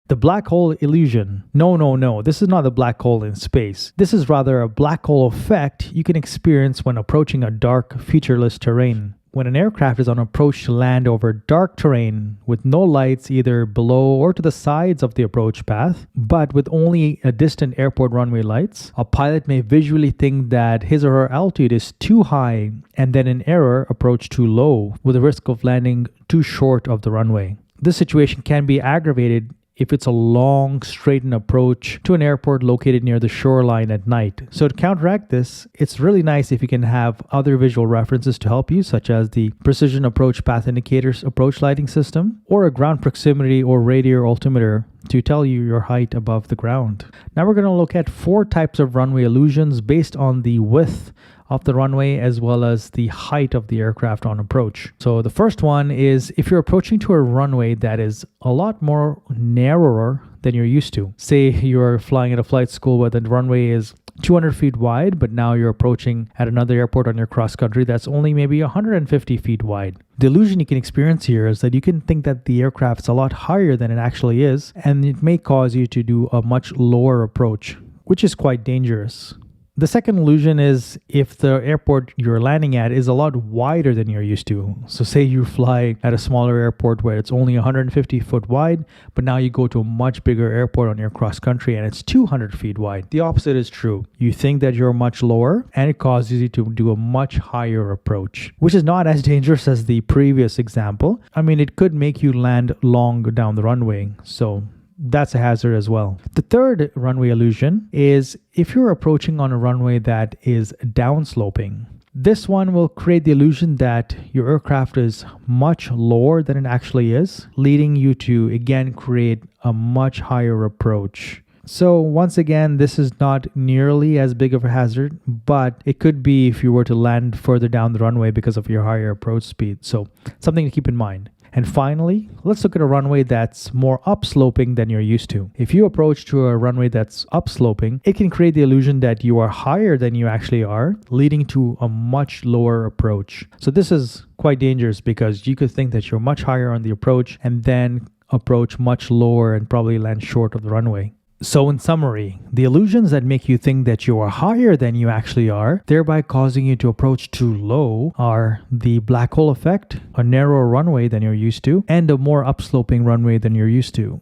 The black hole illusion. No. This is not a black hole in space. This is rather a black hole effect you can experience when approaching a dark, featureless terrain. When an aircraft is on approach to land over dark terrain with no lights either below or to the sides of the approach path, but with only a distant airport runway lights, a pilot may visually think that his or her altitude is too high and then in error approach too low, with the risk of landing too short of the runway. This situation can be aggravated if it's a long, straightened approach to an airport located near the shoreline at night. So to counteract this, it's really nice if you can have other visual references to help you, such as the Precision Approach Path Indicators approach lighting system, or a ground proximity or radar altimeter to tell you your height above the ground. Now we're going to look at 4 types of runway illusions based on the width of the runway as well as the height of the aircraft on approach. So the first one is if you're approaching to a runway that is a lot more narrower than you're used to. Say you're flying at a flight school where the runway is 200 feet wide, but now you're approaching at another airport on your cross country that's only maybe 150 feet wide. The illusion you can experience here is that you can think that the aircraft's a lot higher than it actually is, and it may cause you to do a much lower approach, which is quite dangerous. The second illusion is if the airport you're landing at is a lot wider than you're used to. So say you fly at a smaller airport where it's only 150 foot wide, but now you go to a much bigger airport on your cross country and it's 200 feet wide. The opposite is true. You think that you're much lower and it causes you to do a much higher approach, which is not as dangerous as the previous example. I mean, it could make you land long down the runway. So that's a hazard as well. The third runway illusion is if you're approaching on a runway that is downsloping. This one will create the illusion that your aircraft is much lower than it actually is, leading you to again create a much higher approach. So once again, this is not nearly as big of a hazard, but it could be if you were to land further down the runway because of your higher approach speed. So something to keep in mind. And finally, let's look at a runway that's more upsloping than you're used to. If you approach to a runway that's upsloping, it can create the illusion that you are higher than you actually are, leading to a much lower approach. So this is quite dangerous because you could think that you're much higher on the approach and then approach much lower and probably land short of the runway. So in summary, the illusions that make you think that you are higher than you actually are, thereby causing you to approach too low, are the black hole effect, a narrower runway than you're used to, and a more upsloping runway than you're used to.